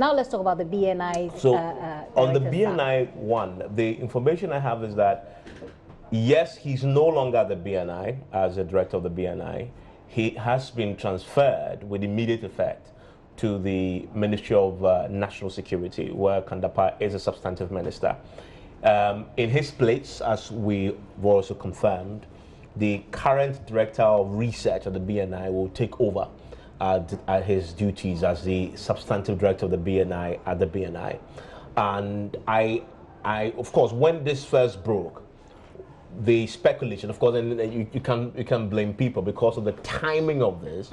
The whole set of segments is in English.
Now let's talk about the BNI. So on the BNI one, the information I have is that, yes, he's no longer the BNI as a director of the BNI. He has been transferred with immediate effect to the Ministry of National Security, where Kandapa is a substantive minister. In his place, as we've also confirmed, the current director of research of the BNI will take over at his duties as the substantive director of the BNI at the BNI. And I of course, when this first broke, the speculation, of course, and you can blame people because of the timing of this.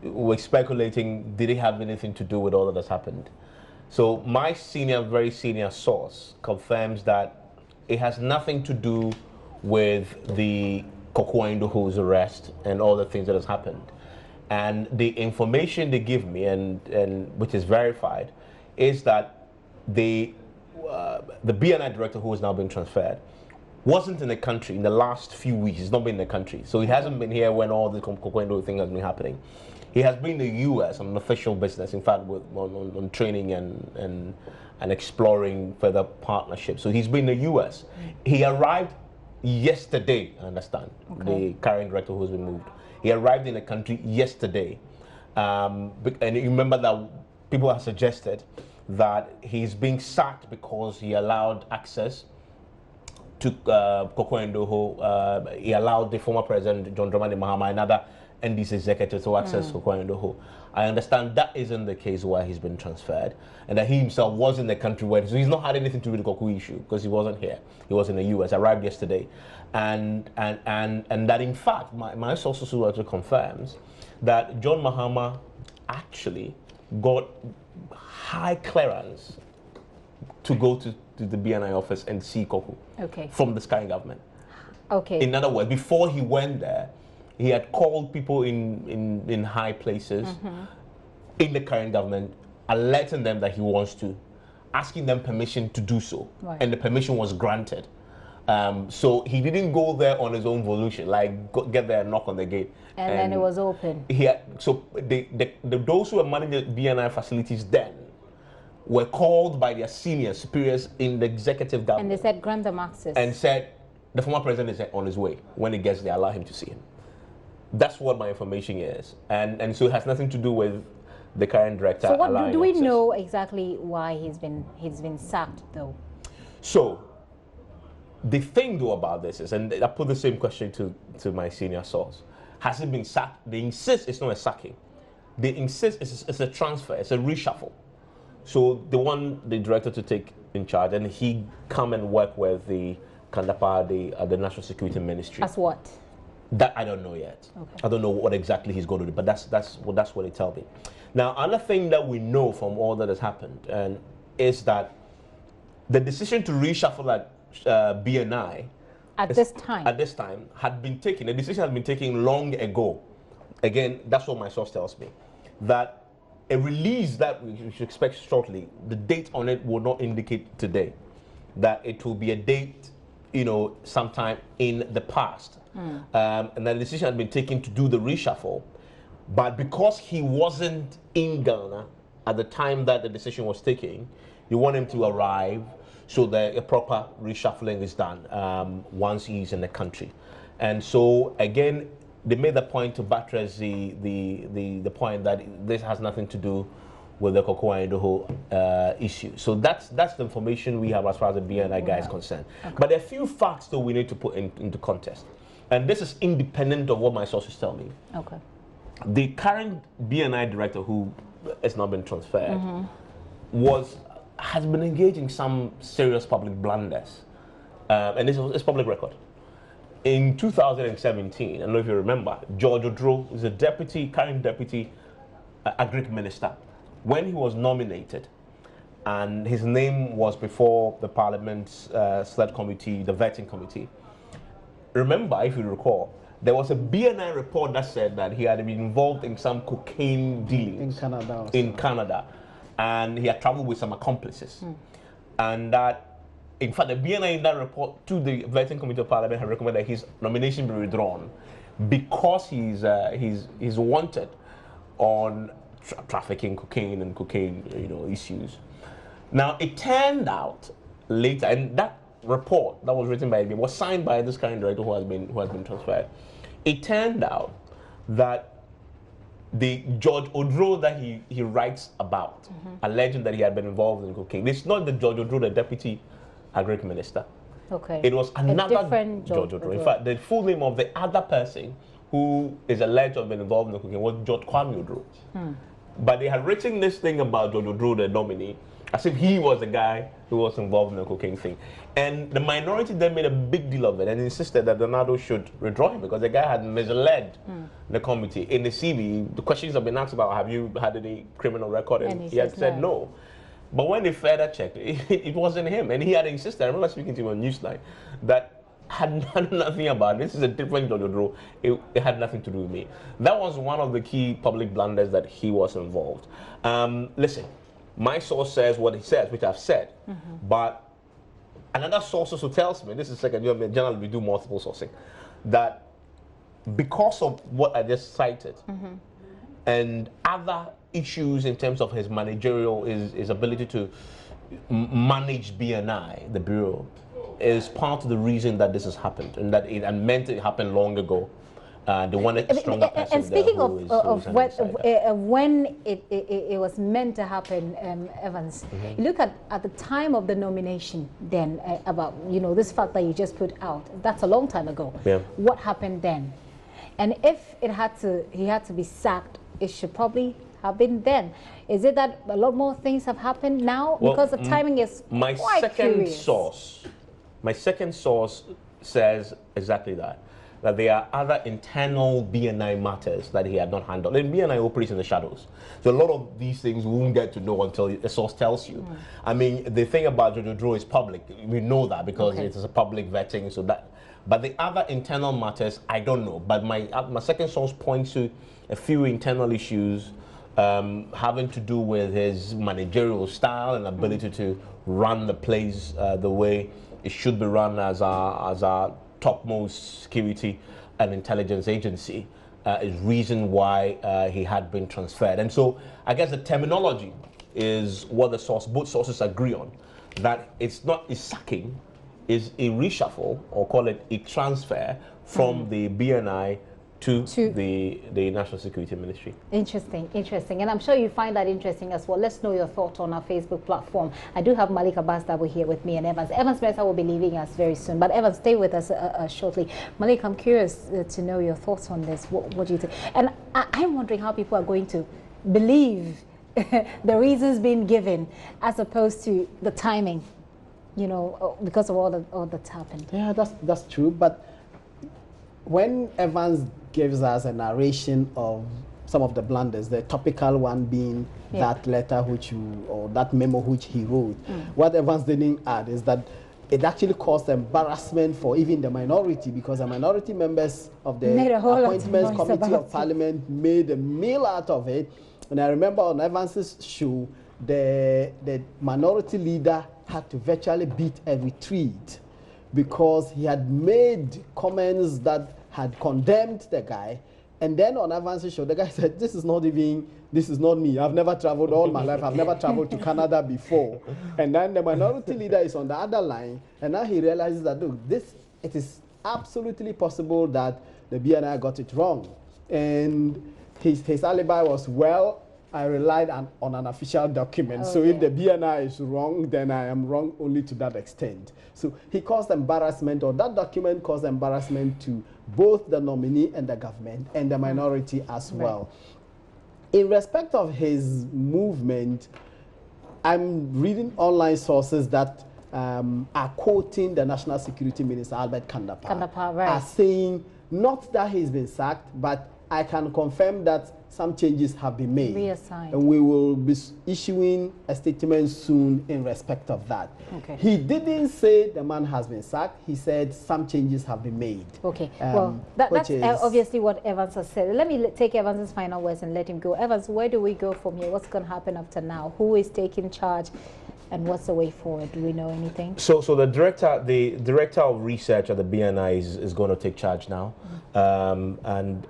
We're speculating, did it have anything to do with all that has happened? So my very senior source confirms that it has nothing to do with the Kokuaindoho's arrest and all the things that has happened. And the information they give me, and which is verified, is that the BNI director who has now been transferred wasn't in the country in the last few weeks. He's not been in the country. So he hasn't been here when all the Kokuaindo thing has been happening. He has been in the US on an official business, in fact, on training and exploring further partnerships. So he's been in the US. He arrived yesterday, I understand, the current director who's been moved. He arrived in the country yesterday. And you remember that people have suggested that he's being sacked because he allowed access to Kokuaindoho. He allowed the former president, John Dramani Mahama, another NDC executive, to access Kokuaindoho. I understand that isn't the case why he's been transferred, and that he himself was in the country when, so he's not had anything to do with the Koku issue because he wasn't here. He was in the US, arrived yesterday, and that in fact my sources who also confirms that John Mahama actually got high clearance to go to the BNI office and see Koku from the Sky government. In other words, before he went there, he had called people in high places in the current government, alerting them that he wants to, asking them permission to do so. And the permission was granted. So he didn't go there on his own volition, like get there and knock on the gate. And then it was open. So those who were managing the BNI facilities then were called by their senior superiors in the executive government. And they said, grant them access. And said, the former president is on his way. When he gets there, allow him to see him. That's what my information is. And so it has nothing to do with the current director. So what do we know exactly why he's been sacked, though? So the thing, though, about this is, and I put the same question to my senior source, has he been sacked? They insist it's not a sacking. They insist it's a transfer, it's a reshuffle. So they want the director to take in charge, and he come and work with the Kandapa, the National Security Ministry. As what? That I don't know yet. I don't know what exactly he's going to do, but that's what they tell me. Now, another thing that we know from all that has happened is that the decision to reshuffle at BNI at this time had been taken. The decision had been taken long ago. Again, that's what my source tells me. That a release that we should expect shortly, the date on it will not indicate today. That it will be a date, sometime in the past. And that the decision had been taken to do the reshuffle. But because he wasn't in Ghana at the time that the decision was taken, you want him to arrive so that a proper reshuffling is done once he's in the country. And so, again, they made the point to buttress the point that this has nothing to do with the Kokuaindoho issue. So that's the information we have as far as the BNI guy is concerned. But there are a few facts that we need to put into context. And this is independent of what my sources tell me. The current BNI director, who has not been transferred, has been engaging some serious public blunders. And it's public record. In 2017, I don't know if you remember, George Odro is a current deputy agric minister. When he was nominated, and his name was before the Parliament's select committee, the vetting committee, remember, if you recall, there was a BNI report that said that he had been involved in some cocaine dealings in Canada, and he had traveled with some accomplices. And that, in fact, the BNI in that report to the vetting committee of Parliament had recommended that his nomination be withdrawn because he's wanted on trafficking cocaine and cocaine, issues. Now, it turned out later, and that report that was written by him was signed by this current director who has been transferred. It turned out that the George Odro that he writes about, alleging that he had been involved in cocaine, it's not the George Odro, the deputy agric minister. Okay. It was another George Odro. In fact, the full name of the other person who is alleged to have been involved in the cocaine was George Kwame Odro. But they had written this thing about George Odro, the nominee, as if he was the guy who was involved in the cocaine thing. And the minority then made a big deal of it and insisted that Donado should withdraw him because the guy had misled the committee. In the CV, the questions have been asked about, have you had any criminal record? And he had said no. But when they further checked, it wasn't him. And he had insisted, I remember speaking to him on Newsline, that had nothing about it. This is a different George Odro. It had nothing to do with me. That was one of the key public blunders that he was involved. Listen, my source says what he says, which I've said, but another source also tells me, this is second year, generally we do multiple sourcing, that because of what I just cited and other issues in terms of his managerial, his ability to manage BNI, the Bureau, is part of the reason that this has happened and that it meant it happened long ago. They wanted a stronger person. And speaking of when it was meant to happen, Evans, you look at the time of the nomination then, about, this fact that you just put out, that's a long time ago. Yeah. What happened then? And if he had to be sacked, it should probably have been then. Is it that a lot more things have happened now? Well, because the timing is quite curious. My second source says exactly that there are other internal BNI matters that he had not handled. And BNI operates in the shadows. So a lot of these things we won't get to know until a source tells you. I mean, the thing about George Odro is public. We know that because it is a public vetting. So that, but the other internal matters, I don't know. But my second source points to a few internal issues having to do with his managerial style and ability to run the place the way it should be run as our topmost security and intelligence agency is reason why he had been transferred. And so I guess the terminology is what both sources agree on, that it's not a sacking, is a reshuffle, or call it a transfer from the BNI to the National Security Ministry. Interesting. And I'm sure you find that interesting as well. Let's know your thoughts on our Facebook platform. I do have Malik Abbas that will here with me, and Evans. Evans Mesa will be leaving us very soon, but Evans, stay with us shortly. Malik, I'm curious to know your thoughts on this. What do you think? And I'm wondering how people are going to believe the reasons being given as opposed to the timing, because of all that's happened. Yeah, that's true. But when Evans gives us a narration of some of the blunders, the topical one being that letter or that memo which he wrote, what Evans didn't add is that it actually caused embarrassment for even the minority, because the minority members of the Appointments Committee of Parliament made a meal out of it. And I remember on Evans's show, the minority leader had to virtually beat a retreat because he had made comments that had condemned the guy. And then on Evans's show, the guy said, this is not me. I've never traveled all my life. I've never traveled to Canada before. And then the minority leader is on the other line. And now he realizes that, look, it is absolutely possible that the BNI got it wrong. And his alibi was, well, I relied on an official document. So if the BNI is wrong, then I am wrong only to that extent. So he caused embarrassment, or that document caused embarrassment to both the nominee and the government and the minority as well. In respect of his movement, I'm reading online sources that are quoting the National Security Minister, Albert Kandapar, as saying not that he's been sacked, but I can confirm that some changes have been made. Reassigned. And we will be issuing a statement soon in respect of that. Okay. He didn't say the man has been sacked. He said some changes have been made. Okay. Well, that's obviously what Evans has said. Let me take Evans's final words and let him go. Evans, where do we go from here? What's going to happen after now? Who is taking charge and what's the way forward? Do we know anything? So the director of research at the BNI is going to take charge now, and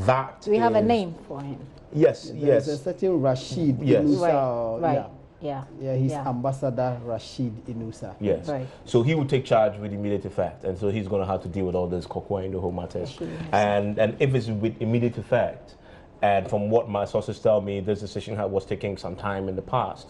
that. Do we have a name for him? Yes, There's a certain Rashid Inusa. Right. Yeah, he's Ambassador Rashid Inusa. Yes. Right. So he will take charge with immediate effect, and so he's going to have to deal with all this Kokwa in the whole matters. And if it's with immediate effect, and from what my sources tell me, this decision was taking some time in the past,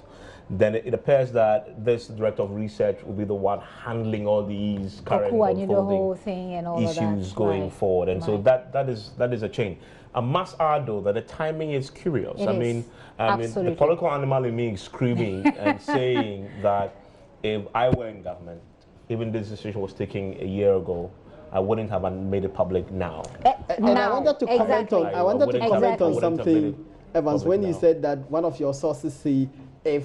then it appears that this director of research will be the one handling all these current the whole thing and all issues going forward. And so that is a change. I must add, though, that the timing is curious. I mean, the political animal in me is screaming and saying that if I were in government, even this decision was taken a year ago, I wouldn't have made it public now. And I wanted to comment on. I wanted to comment on something, Evans, when you said that one of your sources say if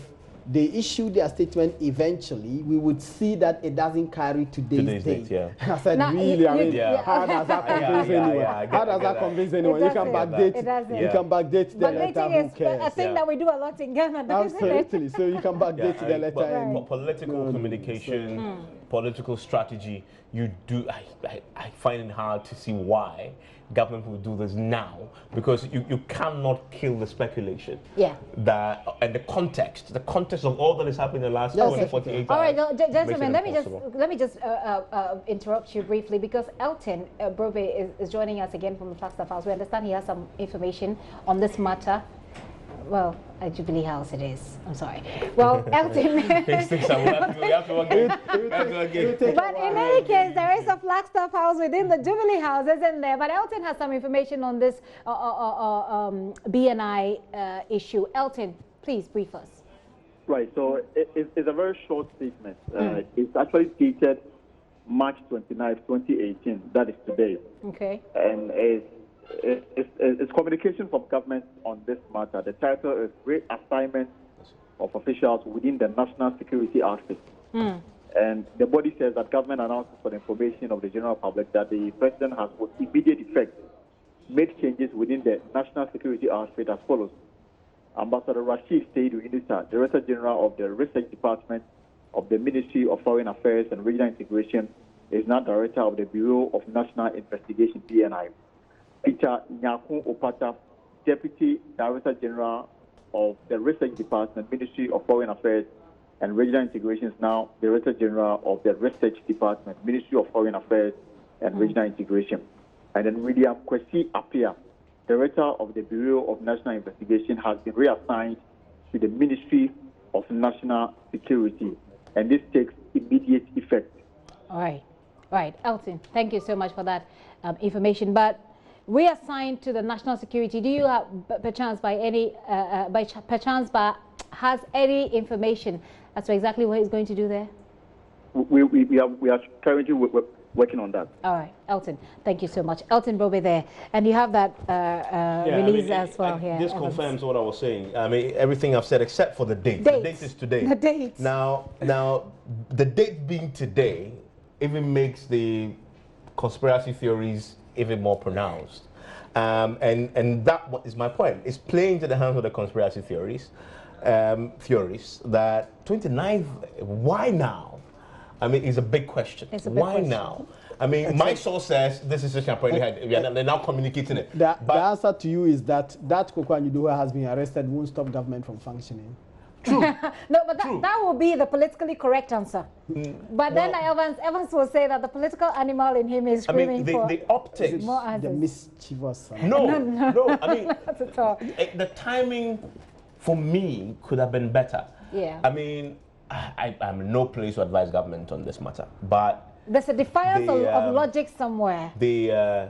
they issue their statement eventually, we would see that it doesn't carry today's date. I said, really? How does that convince anyone? How does that convince anyone? You can backdate. You can backdate the letter. Who cares? A thing that we do a lot in Ghana. Absolutely. So you can backdate the letter. Political communication, political strategy. You do. I find it hard to see why government will do this now, because you cannot kill the speculation. Yeah. That and the context of all that is happening in the last 48 hours. All right, gentlemen, let me just interrupt you briefly, because Elton Brobe is joining us again from the Flagstaff House. We understand he has some information on this matter. Well, at Jubilee House it is. I'm sorry. Well, Elton. But in any case, there is a Flagstaff House within the Jubilee House, isn't there? But Elton has some information on this BNI issue. Elton, please brief us. Right. So it's a very short statement. It's actually dated March 29, 2018. That is today. Okay. And it's communication from government on this matter. The title is Reassignment of Officials within the National Security Outfit. And the body says that government announces for the information of the general public that the president has with immediate effect made changes within the National Security Outfit as follows. Ambassador Rashid Inusa, Director General of the Research Department of the Ministry of Foreign Affairs and Regional Integration, is now Director of the Bureau of National Investigation, BNI. Peter Nyakun Opata, Deputy Director General of the Research Department, Ministry of Foreign Affairs and Regional Integration, is now Director General of the Research Department, Ministry of Foreign Affairs and Regional Integration. And then William Kwesi Appiah, Director of the Bureau of National Investigation, has been reassigned to the Ministry of National Security. And this takes immediate effect. All right. Elton, thank you so much for that information. But reassigned to the national security, do you have perchance has any information as to exactly what he's going to do there? We are currently working on that. All right, Elton, thank you so much. Elton Brobe there, and you have that release as well here. This confirms what I was saying. I mean, everything I've said except for the date. The date is today. The date. Now, the date being today even makes the conspiracy theories even more pronounced. And that is my point. It's playing to the hands of the conspiracy theories that 29th, why now? I mean, it's a big question. Why now? I mean, my source says this is apparently they're now communicating it. The answer to you is that Kokwa Nyiduwa has been arrested won't stop government from functioning. True. No, but that will be the politically correct answer. But then Evans will say that the political animal in him is screaming the optics, more answers. The mischievous. No. I mean, not at all. The timing for me could have been better. Yeah. I mean, I'm in no place to advise government on this matter, but there's a defiance of logic somewhere. The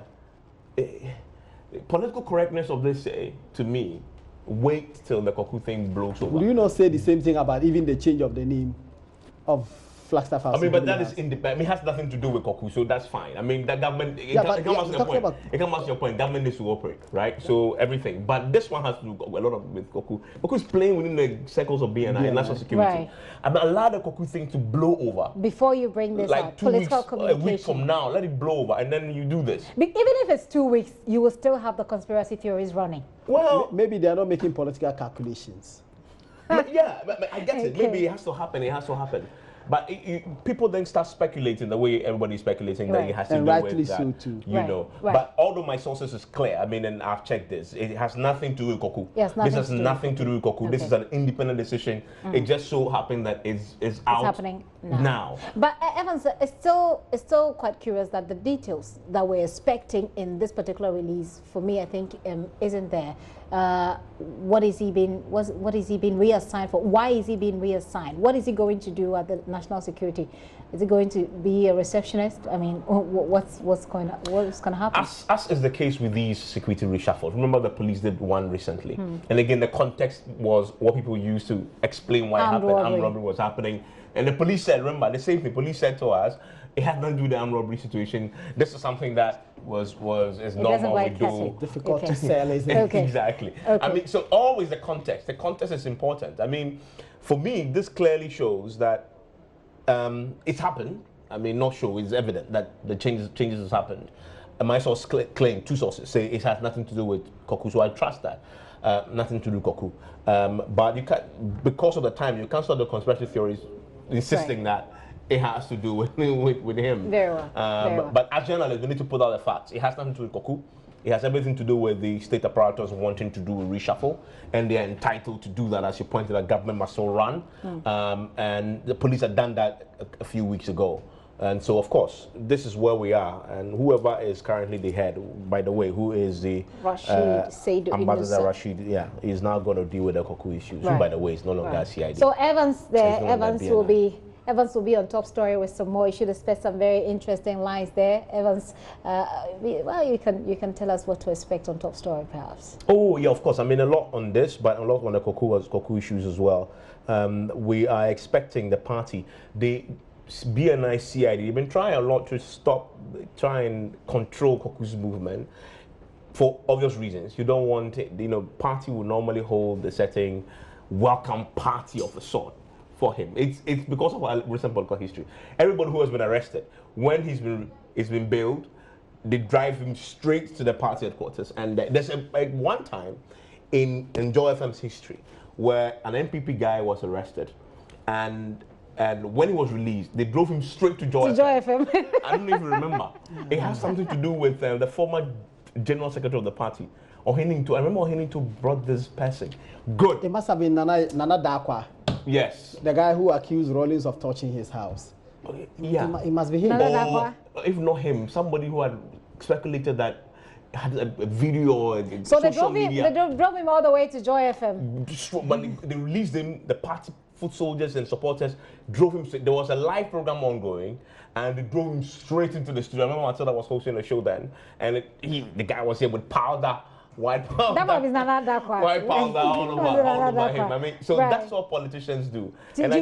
political correctness of this, to me, wait till the Koku thing blows over. Would you not say the same thing about even the change of the name of Flagstaff House? I mean, but that is independent. I mean, it has nothing to do with Koku, so that's fine. I mean, the government, it comes to your point, government needs to operate, right? So everything. But this one has to do a lot with Koku. Koku is playing within the circles of BNI and national security. Right. I mean, allow the Koku thing to blow over. Before you bring this like out, 2 political weeks, communication. a week from now, let it blow over, and then you do this. Even if it's 2 weeks, you will still have the conspiracy theories running. Well, maybe they are not making political calculations. Yeah, but I get it. Maybe it has to happen. It has to happen. But people then start speculating the way everybody's speculating that it has to do with that, so too. you know. Right. But although my sources is clear, I mean, and I've checked this, it has nothing to do with Koku. Yes, this has nothing to do with Koku. Okay. This is an independent decision. It just so happened that it's out happening now. But Evans, it's still quite curious that the details that we're expecting in this particular release, for me, I think, isn't there. What is he being reassigned for? Why is he being reassigned? What is he going to do at the national security? Is he going to be a receptionist? I mean, what's going to happen? As is the case with these security reshuffles. Remember, the police did one recently, and again, the context was what people used to explain why armed robbery was happening. And the police said, remember, the same thing. Police said to us, it had nothing to do with the armed robbery situation. This is something that is normal. We do. Difficult to sell, isn't it? Okay. Exactly. Okay. I mean, so always the context. The context is important. I mean, for me, this clearly shows that it's happened. I mean, not sure. It's evident that the changes has happened. And my source claim, two sources say it has nothing to do with Koku, so I trust that. Nothing to do with Koku. But you can't, because of the time, you can't start the conspiracy theories insisting that it has to do with him. Very well. Very well. But as journalists, we need to put out the facts. It has nothing to do with Koku. It has everything to do with the state apparatus wanting to do a reshuffle, and they're entitled to do that. As you pointed out, government must still run, and the police had done that a few weeks ago. And so, of course, this is where we are. And whoever is currently the head, by the way, who is the Ambassador Rashid, is now going to deal with the Koku issues. Right. Who, by the way, is no longer CID. So Evans will be on Top Story with some more. You should expect some very interesting lines there. Evans, well, you can tell us what to expect on Top Story, perhaps. Oh, yeah, of course. I mean, a lot on this, but a lot on the Koku issues as well. We are expecting the party, the BNI CID, they've been trying a lot to try and control Koku's movement for obvious reasons. You don't want it, party will normally hold a certain welcome party of a sort for him. It's because of our recent political history. Everybody who has been arrested, when he's been bailed, they drive him straight to the party headquarters. And there's one time in Joy FM's history where an NPP guy was arrested, and when he was released, they drove him straight to Joy FM. I don't even remember. It has something to do with the former general secretary of the party. I remember Ohinito brought this person. Good. It must have been Nana Dakwa. Yes. The guy who accused Rollins of touching his house. Yeah. It must be him. Or, if not him, somebody who had speculated that had a video or so they drove him all the way to Joy FM. But they released him, the party foot soldiers and supporters drove him. There was a live program ongoing, and they drove him straight into the studio. I remember Matilda was hosting a show then, and the guy was here with powder, white powder. That one is not that quiet. White powder all over him. I mean, so that's what politicians do. And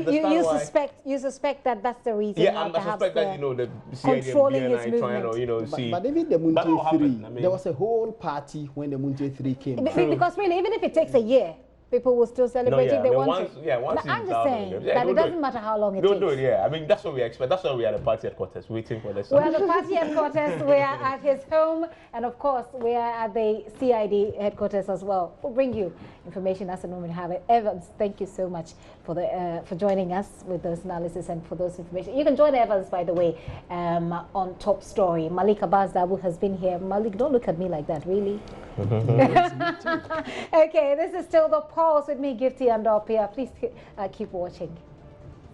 you suspect that that's the reason. Yeah, I suspect that the CID controlling his BNI trying to see. But even the Munte 3, there was a whole party when the Munte 3 came. Because really, even if it takes a year, people will still celebrate if they want to. Once I'm just saying that it doesn't matter how long it takes. Don't do it, yeah. I mean, that's what we expect. That's why we are at the party headquarters, waiting for this. We're at the party headquarters, we are at his home, and of course, we are at the CID headquarters as well. We'll bring you information as and when we have it. Evans, thank you so much for joining us with those analysis and for those information. You can join Evans, by the way, on Top Story. Malik Abbas Dabu has been here. Malik, don't look at me like that, really. Okay, this is still The Pulse with me, Gifty and Opia. Please keep watching.